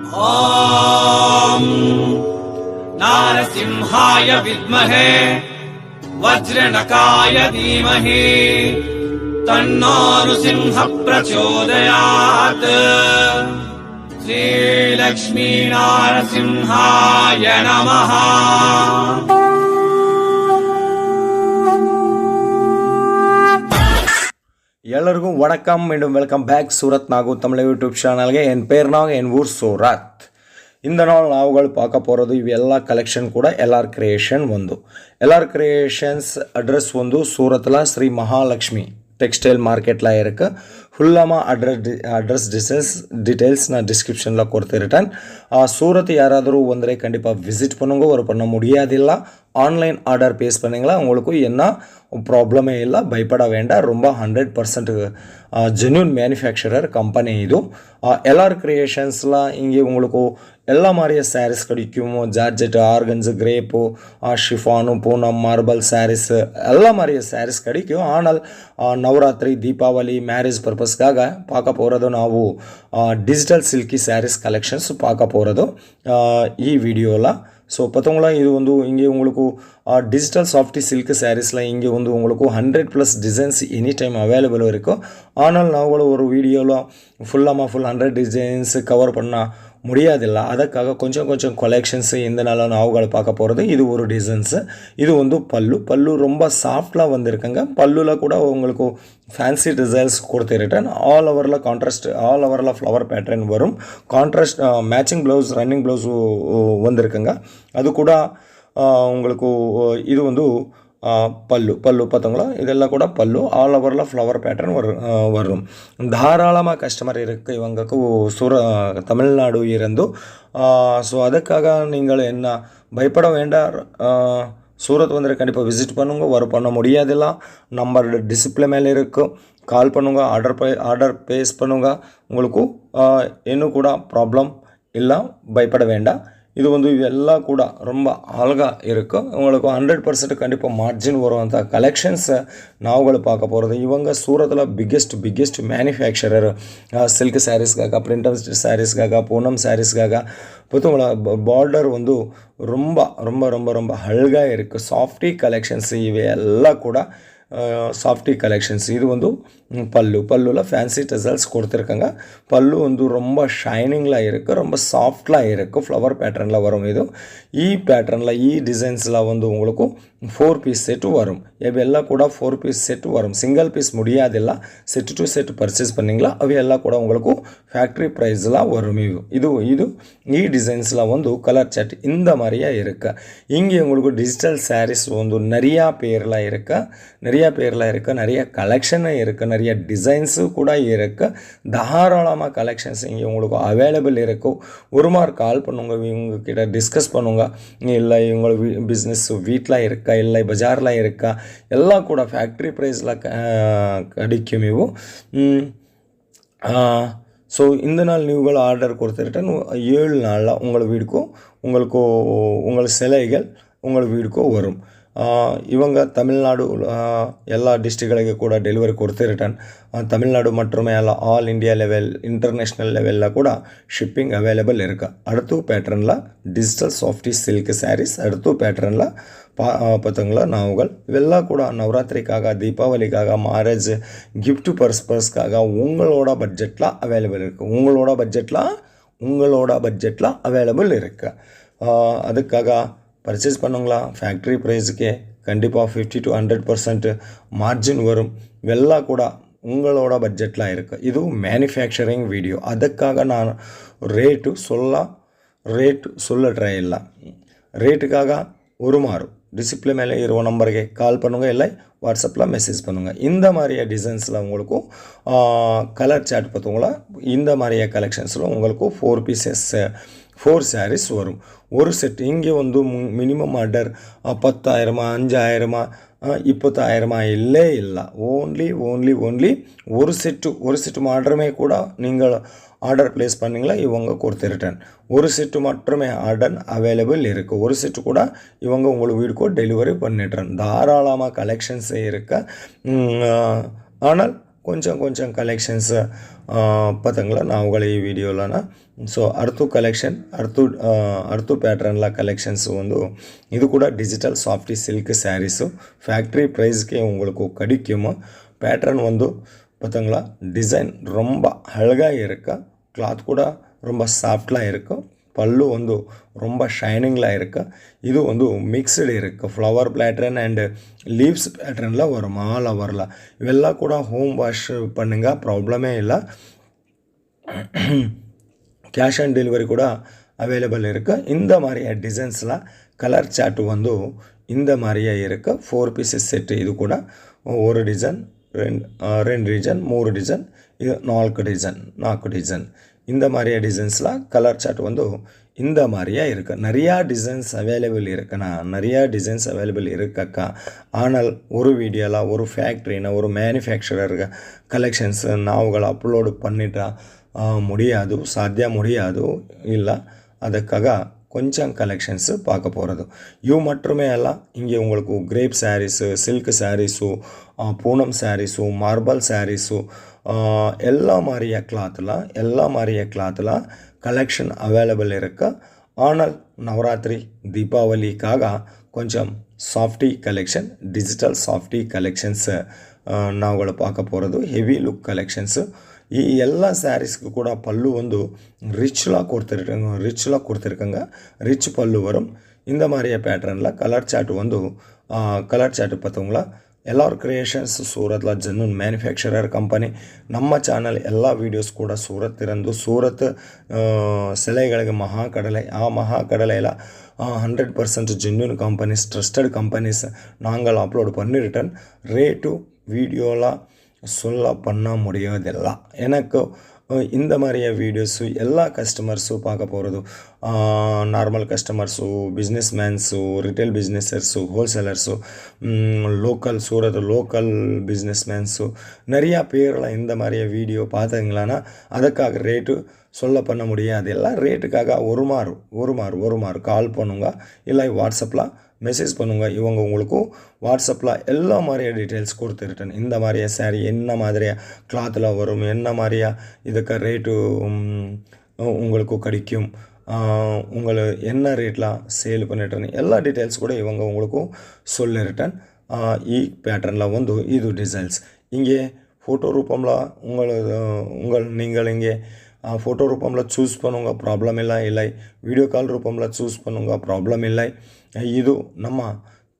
ॐ नारसिंहाय विद्महे वज्रनकाय धीमहि तन्नो नृसिंहः प्रचोदयात्। श्रीलक्ष्मी नारसिंहाय नमः। ಎಲ್ಲರಿಗೂ ವಣಕಂ மீண்டும் welcome back Surat Nagu Tamil YouTube சேனல்ಗೆ என் பேர் நாகு என் ஊர் சூரத். இந்த நாள் நாவுಗಳು பார்க்க போகிறது ಇವೆಲ್ಲ ಕಲೆಕ್ಷನ್ ಕೂಡ ಎಲ್ಆರ್ ಕ್ರಿಯೇಷನ್ ಒಂದು. ಎಲ್ಆರ್ ಕ್ರಿಯೇಷನ್ಸ್ அட்ரஸ் வந்து சூரத்தில் ஸ்ரீ மகாலட்சுமி டெக்ஸ்டைல் மார்க்கெட்டில் இருக்குது. ஃபுல்லாக அட்ரஸ் டீட்டெயில்ஸ் நான் டிஸ்கிரிப்ஷனில் கொடுத்துருட்டேன். சூரத் யாராದರೂ வந்தே கண்டிப்பாக விசிட் பண்ணுங்க. ஒரு பண்ண முடியாதில்ல, ஆன்லைன் ஆர்டர் பேஸ் பண்ணிங்களா உங்களுக்கு என்ன ப்ராப்ளமே இல்லை, பயப்பட வேண்டாம். ரொம்ப 100% ஜென்யூன் மேனுஃபேக்சரர் கம்பெனி இது. எல்ஆர் கிரியேஷன்ஸில் இங்கே உங்களுக்கு எல்லா மாதிரியே சாரீஸ் கிடைக்கும். Georgette, organza, crepe, chiffon, Poonam, marble saris எல்லா மாதிரியே சாரீஸ் கிடைக்கும். ஆனால் நவராத்திரி, தீபாவளி, மேரேஜ் பர்பஸ்க்காக பார்க்க போகிறது ನಾವು டிஜிட்டல் சில்கி சாரீஸ் கலெக்ஷன்ஸ் பார்க்க போகிறது ಈ ವಿಡಿಯೋவில். ஸோ பார்த்தவங்களா இது வந்து இங்கே உங்களுக்கு டிஜிட்டல் சாஃப்டி சில்க் சாரீஸில் இங்கே வந்து உங்களுக்கு 100+ டிசைன்ஸ் எனி டைம் அவைலபிள் இருக்கும். ஆனால் நாங்களும் ஒரு வீடியோவில் ஃபுல் 100 டிசைன்ஸ் கவர் பண்ண முடியாதில்ல. அதுக்காக கொஞ்சம் கலெக்ஷன்ஸு இந்த நாள் நாவுகள் பார்க்க போகிறது. இது ஒரு டிசைன்ஸு. இது வந்து பல்லு ரொம்ப சாஃப்டாக வந்திருக்குங்க. பல்லுவில் கூட உங்களுக்கு ஃபேன்சி டிசைன்ஸ் கொடுத்துருட்டேன். ஆல் ஓவரில் ஃப்ளவர் பேட்டர்ன் வரும். Contrast matching blouse, running blouse வந்திருக்குங்க. அது கூட உங்களுக்கு இது வந்து பல்லு பார்த்தவங்களா, இதெல்லாம் கூட பல்லு. ஆல் ஓவரில் ஃப்ளவர் பேட்டர்ன் வரும். தாராளமாக கஸ்டமர் இருக்குது இவங்களுக்கு தமிழ்நாடு இருந்து. ஸோ அதுக்காக நீங்கள் என்ன பயப்பட வேண்டாம். சூரத் வந்து கண்டிப்பாக விசிட் பண்ணுங்க. பண்ண முடியாதில்ல, நம்பர் டிஸ்பிளே மேலே இருக்கும். கால் பண்ணுங்க, ஆர்டர் பேஸ் பண்ணுங்க. உங்களுக்கு இன்னும் கூட ப்ராப்ளம் இல்லை, பயப்பட வேண்டாம். இது வந்து இதெல்லாம் கூட ரொம்ப அழகாக இருக்கும். உங்களுக்கு 100% கண்டிப்பாக மார்ஜின் வருವಂಥ கலெக்ஷன்ஸை நாவுಗಳು பார்க்க போகிறது. இவங்க சூரத்தில் பிக்கெஸ்ட் மேனுஃபேக்சரர் சில்க் சாரீஸ்க்காக, பிரிண்டட் சாரீஸ்க்காக, பூனம் சாரீஸ்க்காக. பார்த்தவங்களா பார்டர் வந்து ரொம்ப அழகாக இருக்குது. சாஃப்டி கலெக்ஷன்ஸ் இவையெல்லாம் கூட சாஃப்டி கலெக்ஷன்ஸ். இது வந்து பல்லுவில் ஃபேன்சி டசல்ஸ் கொடுத்துருக்காங்க. பல்லு வந்து ரொம்ப ஷைனிங்கில் இருக்குது, ரொம்ப சாஃப்டாக இருக்குது. ஃப்ளவர் பேட்டர்னில் வரும். இது பேட்டர்னில் டிசைன்ஸில் வந்து உங்களுக்கு 4 பீஸ் செட்டு வரும். இವೆಲ್ಲ கூட 4 பீஸ் செட்டு வரும். சிங்கிள் பீஸ் முடியாதில்ல, செட்டு டு செட் பர்ச்சேஸ் பண்ணிங்களா அவையெல்லாம் கூட உங்களுக்கு ஃபேக்ட்ரி ப்ரைஸில் வரும். இது டிசைன்ஸில் வந்து கலர் சார்ட் இந்த மாதிரியே இருக்குது. இங்கே உங்களுக்கு டிஜிட்டல் சாரீஸ் வந்து நிறையா பேரில் இருக்குது, நிறைய கலெக்ஷனும் இருக்குது, நிறைய டிசைன்ஸு கூட இருக்குது. தாராளமாக கலெக்ஷன்ஸ் இங்கே உங்களுக்கு அவைலபிள் இருக்கும். ஒரு மார்க் கால் பண்ணுங்க, இவங்கக்கிட்ட டிஸ்கஸ் பண்ணுங்க. இல்லை இவங்க பிஸ்னஸ் வீட்டில் இருக்கா, இல்லை பஜாரில் இருக்கா, எல்லாம் கூட ஃபேக்ட்ரி ப்ரைஸில் கிடைக்கும். இವು ஸோ இந்த நாள் நீவுகள் ஆர்டர் கொடுத்துருட்டேன். 7 நாளில் உங்கள் சிலைகள் உங்கள் வீடுக்கும் வரும். இவங்க தமிழ்நாடு ಎಲ್ಲ ಡಿಸ್ಟ್ರಿಕ್ಟ್ಗಳಿಗೆ ಕೂಡ ಡೆಲಿವರಿ ಕೊಡ್ತಿರ್ತಾನೆ. ತಮಿಳ್ನಾಡು ಮಟ್ಟುಮೇ ಅಲ್ಲ, ಆಲ್ ಇಂಡಿಯಾ ಲೆವೆಲ್, ಇಂಟರ್ನ್ಯಾಷನಲ್ ಲೆವೆಲ್ಲ ಕೂಡ ಶಿಪ್ಪಿಂಗ್ ಅವೈಲೇಬಲ್ ಇருக்கு. அடுத்து பேட்டர்னில் டிஜிட்டல் சாஃப்டி சில்க் சாரீஸ், அடுத்து பேட்டர்னில் பார்த்தவங்களா நாவுகள். இவெல்லாம் கூட நவராத்திரிக்காக, தீபாவளிக்காக, மேரேஜ் கிஃப்ட் பர்பஸ்க்காக உங்களோட பட்ஜெட்டில் அவைலபிள் இருக்குது. உங்களோட பட்ஜெட்டில் அவைலபிள் இருக்குது. அதுக்காக பர்ச்சேஸ் பண்ணுங்களா. ஃபேக்ட்ரி ப்ரைஸுக்கே கண்டிப்பாக 50 to 100% மார்ஜின் வரும். இವೆಲ್ಲ கூட உங்களோட பட்ஜெட்டில் இருக்குது. இது மேனுஃபேக்சரிங் வீடியோ. அதுக்காக நான் ரேட்டு சொல்ல ட்ரை இல்லை. ரேட்டுக்காக ஒரு மாறும். டிஸ்பிளே மேலே இருவ நம்பருக்கு கால் பண்ணுங்கள், இல்லை வாட்ஸ்அப்பில் மெசேஜ் பண்ணுங்கள். இந்த மாதிரியே டிசைன்ஸில் உங்களுக்கும் கலர் சார்ட் பார்த்தவங்களா, இந்த மாதிரியே கலெக்ஷன்ஸில் உங்களுக்கு 4 சாரீஸ் வரும். ஒரு செட் இங்கே வந்து மினிமம் ஆர்டர் 10,000, 5,000, 20,000 இல்லே இல்லை. ஓன்லி ஒரு செட்டு மாத்திரமே கூட நீங்கள் ஆர்டர் ப்ளேஸ் பண்ணிங்களா இவங்க கொடுத்துருட்டேன். ஒரு செட்டு மட்டுமே ஆர்டர் அவைலபிள் இருக்குது. ஒரு செட்டு கூட இவங்க உங்களுக்கு வீடுக்கோ டெலிவரி பண்ணிடுறேன். தாராளமாக கலெக்ஷன்ஸ் இருக்கு. ஆனால் கொஞ்சம் கலெக்ஷன்ஸு பார்த்தங்களா நான் உங்களை ಈ ವಿಡಿಯೋಲನ ஸோ அர்த்து கலெக்ஷன் அர்த்து பேட்டர்னில் கலெக்ஷன்ஸ் வந்து இது கூட digital softy silk sarees factory ப்ரைஸ்க்கே உங்களுக்கு கிடைக்குமா. பேட்டர்ன் வந்து பார்த்தீங்களா டிசைன் ரொம்ப அழகாக இருக்கா, கிளாத் கூட ரொம்ப சாஃப்டாக இருக்கும், பல்லு வந்து ரொம்ப ஷைனிங்கில் இருக்கு. இது வந்து மிக்ஸ்டு இருக்குது, ஃப்ளவர் பேட்டர்ன் அண்டு லீவ்ஸ் பேட்டர்னில் வரும், மாலை வரல. இவெல்லாம் கூட ஹோம் வாஷ் பண்ணுங்க, ப்ராப்ளமே இல்லை. கேஷ் ஆன் டெலிவரி கூட அவைலபிள் இருக்குது. இந்த மாதிரியே டிசைன்ஸில் கலர் சார்ட் வந்து இந்த மாதிரியே இருக்குது. 4 பீசஸ் செட்டு. இது கூட ஒரு டிசைன், ரெண்டு டிசைன், 3 டிசைன், இது 4 டிசைன். இந்த மாதிரியே டிசைன்ஸில் கலர் சார்ட் வந்து இந்த மாதிரியே இருக்குது. நிறையா டிசைன்ஸ் அவைலபிள் இருக்குண்ணா, நிறையா டிசைன்ஸ் அவைலபிள் இருக்கக்கா. ஆனால் ஒரு வீடியோவில் ஒரு ஃபேக்ட்ரினா ஒரு மேனுஃபேக்சரர் கலெக்ஷன்ஸ் நாವುಗಳು ಅಪ್ಲೋಡ್ பண்ணிட்டா முடியாது, சாத்திய முடியாது இல்லை. அதுக்காக கொஞ்சம் கலெக்ஷன்ஸு பார்க்க போகிறது. இವು மட்டுமே அல்ல, இங்கே உங்களுக்கு crepe saris, silk saris, Poonam saris, marble saris, எல்லா மாதிரிಯ ಕ್ಲಾತ್ಲ கலெக்ஷன் அவைலபிள் இருக்குது. ஆனால் நவராத்திரி தீபாவளிக்காக கொஞ்சம் softy collection, digital softy collections ನಾವುಗಳು பார்க்க போகிறது. Heavy look collections. ಈ ಎಲ್ಲ ಸ್ಯಾರೀಸ್ಗೂ ಕೂಡ ಪಲ್ಲು ಒಂದು ரிச்லாக கொடுத்துருக்காங்க, ரிச் பல்லு வரும். இந்த மாதிரியே பேட்டர்னில் கலர் சார்ட் வந்து கலர் சார்ட் பார்த்தவங்களா ಎಲ್ಲಾರ್ ಕ್ರಿಯೇಷನ್ಸ್ ಸೂರತ್ಲ ಜನ್ನೂನ್ ಮ್ಯಾನುಫ್ಯಾಕ್ಚರರ್ ಕಂಪನಿ. ನಮ್ಮ ಚಾನಲ್ ಎಲ್ಲ ವೀಡಿಯೋಸ್ ಕೂಡ ಸೂರತ್ ಇರಂದು, ಸೂರತ್ ಸೆಲೆಗಳಿಗೆ ಮಹಾಕಡಲೆ, ಆ ಮಹಾಕಡಲೆಲ್ಲ 100% ஜென்யூன் கம்பெனிஸ், ட்ரஸ்டட் கம்பெனிஸ் நாங்கள் அப்லோட் பண்ணி ரிட்டன் ரேட்டு வீடியோலாம் சொல்ல பண்ண முடியாதில்ல. எனக்கு இந்த மாதிரிಯ ವೀಡಿಯೋಸು ಎಲ್ಲ ಕಸ್ಟಮರ್ಸು பார்க்க போகிறது. Normal customers, business mans, retail businessers, wholesalers, local Surat local business mans நிறையா பேரில் இந்த மாதிரியே வீடியோ பார்த்தீங்களான்னா அதுக்காக ரேட்டு சொல்ல பண்ண முடியாது. எல்லாம் ரேட்டுக்காக ஒரு மாறு கால் பண்ணுங்க, இல்லை வாட்ஸ்அப்பில் மெசேஜ் பண்ணுங்க. இவங்க உங்களுக்கு வாட்ஸ்அப்பில் எல்லா மாதிரியா டீட்டெயில்ஸ் கொடுத்துருட்டேன். இந்த மாதிரியா சாரீ என்ன மாதிரியா கிளாத்தில் வரும், என்ன மாதிரியா இதுக்கு ரேட்டு உங்களுக்கு கிடைக்கும், உங்களை என்ன ரேட்டில் சேல் பண்ணிட்டேன்னு எல்லா டீட்டெயில்ஸ் கூட இவங்க உங்களுக்கு சொல்லிருட்டேன். ಈ ಪ್ಯಾಟರ್ನಿல் வந்து ಇದು ಡಿಸೈನ್ಸ್. இங்கே ஃபோட்டோ ரூபமில் நீங்கள் இங்கே ஃபோட்டோ ரூபமில் சூஸ் பண்ணுங்க, ப்ராப்ளம் இல்லை. வீடியோ கால் ரூபமில் சூஸ் பண்ணுங்க, ப்ராப்ளம் இல்லை. ಇದು ನಮ್ಮ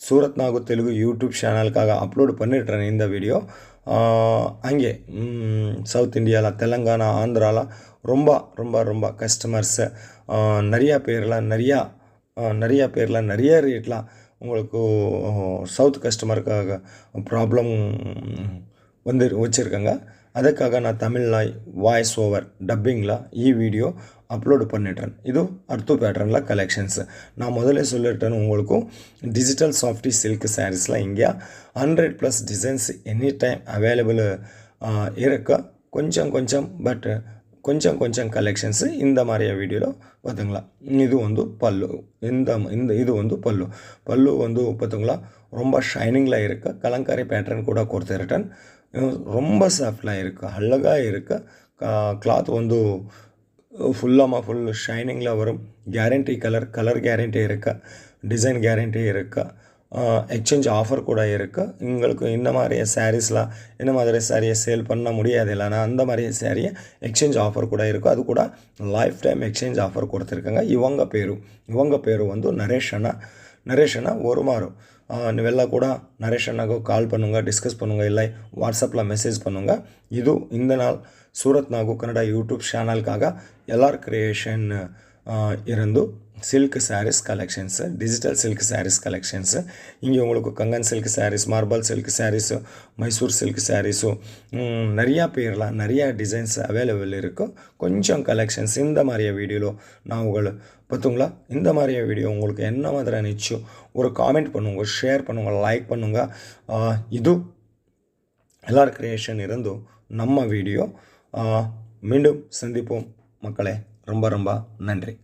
ಸೂರತ್ ನಾಗು ತೆಲುಗು ಯೂಟ್ಯೂಬ್ ಚಾನಲ್ಕಾಗ ಅಪ್ಲೋಡ್ பண்ணிடுறேன் இந்த வீடியோ. அங்கே சவுத் இந்தியாவில், தெலுங்கானா, ஆந்திராவில் ரொம்ப கஸ்டமர்ஸு நிறையா பேரில் நிறைய ரேட்டில் உங்களுக்கு சவுத் கஸ்டமருக்காக ப்ராப்ளம் வந்து வச்சுருக்காங்க. ಅದಕ್ಕಾಗ ನಾನು ತಮಿಳ್ನಲ್ಲಿ ವಾಯ್ಸ್ ಓವರ್ ಡಬ್ಬಿಂಗ್ಲ ಈ ವಿಡಿಯೋ ಅಪ್ಲೋಡ್ பண்ணிடுறேன். ಇದು ಅರ್ತು ಪ್ಯಾಟರ್ನ್ಲ ಕಲೆಕ್ಷನ್ಸ್. நான் முதல்ல சொல்லிட்டேன் உங்களுக்கு டிஜிட்டல் சாஃப்டி சில்க் சாரீஸில் இங்கே 100+ டிசைன்ஸ் எனி டைம் அவைலபிள் இருக்கு. கொஞ்சம் கலெக்ஷன்ஸு இந்த மாதிரிಯ வீடியோவில் பார்த்துங்களா. இது வந்து பல்லு, இது வந்து பல்லு வந்து பார்த்துங்களா ரொம்ப ஷைனிங்கில் இருக்குது. கலங்காரி பேட்டர்ன் கூட கொடுத்துருட்டேன். ரொம்ப சாஃப்டாக இருக்குது, அழகாக இருக்குது. கிளாத் வந்து ஃபுல் ஷைனிங்கில் வரும். கேரண்டி கலர் கேரண்டி இருக்குது, டிசைன் கேரண்டி இருக்குது, எக்ஸ்சேஞ்ச் ஆஃபர் கூட இருக்குது. உங்களுக்கு இந்த மாதிரியே சாரீஸ்லாம் இந்த மாதிரி சாரியை சேல் பண்ண முடியாது இல்லைனா அந்த மாதிரியே சாரியை எக்ஸ்சேஞ்ச் ஆஃபர் கூட இருக்குது. அது கூட லைஃப் டைம் எக்ஸ்சேஞ்ச் ஆஃபர் கொடுத்துருக்காங்க. இவங்க பேரு வந்து நரேஷனா ஒரு மாறும். ನೀವೆಲ್ಲ ಕೂಡ ನರೇಶ್ ಅಣ್ಣಗೂ ಕಾಲ್ பண்ணுங்க, ಡಿಸ್ಕಸ್ பண்ணுங்க, இல்லை வாட்ஸ்அப்பில் மெசேஜ் பண்ணுங்க. ಇದು இந்த நாள் சூரத் நாகு கன்னட யூடியூப் சேனலுக்காக எல்லார் கிரியேஷன் இருந்து silk sarees collections, digital silk sarees collections. இங்கே உங்களுக்கு கங்கன் silk sarees, marble silk sarees, Mysore silk sarees நிறையா பேரில் நிறையா டிசைன்ஸ் அவைலபிள் இருக்கும். கொஞ்சம் கலெக்ஷன்ஸ் இந்த மாதிரிய வீடியோவில் நாவுகள் பார்த்துங்களா. இந்த மாதிரிய வீடியோ உங்களுக்கு என்ன மாதிரி நினச்சோ ஒரு காமெண்ட் பண்ணுங்க, ஷேர் பண்ணுங்க, லைக் பண்ணுங்க. இது எல்லார் கிரியேஷன் இருந்து நம்ம வீடியோ. மீண்டும் சந்திப்போம் மக்களே. ரொம்ப நன்றி.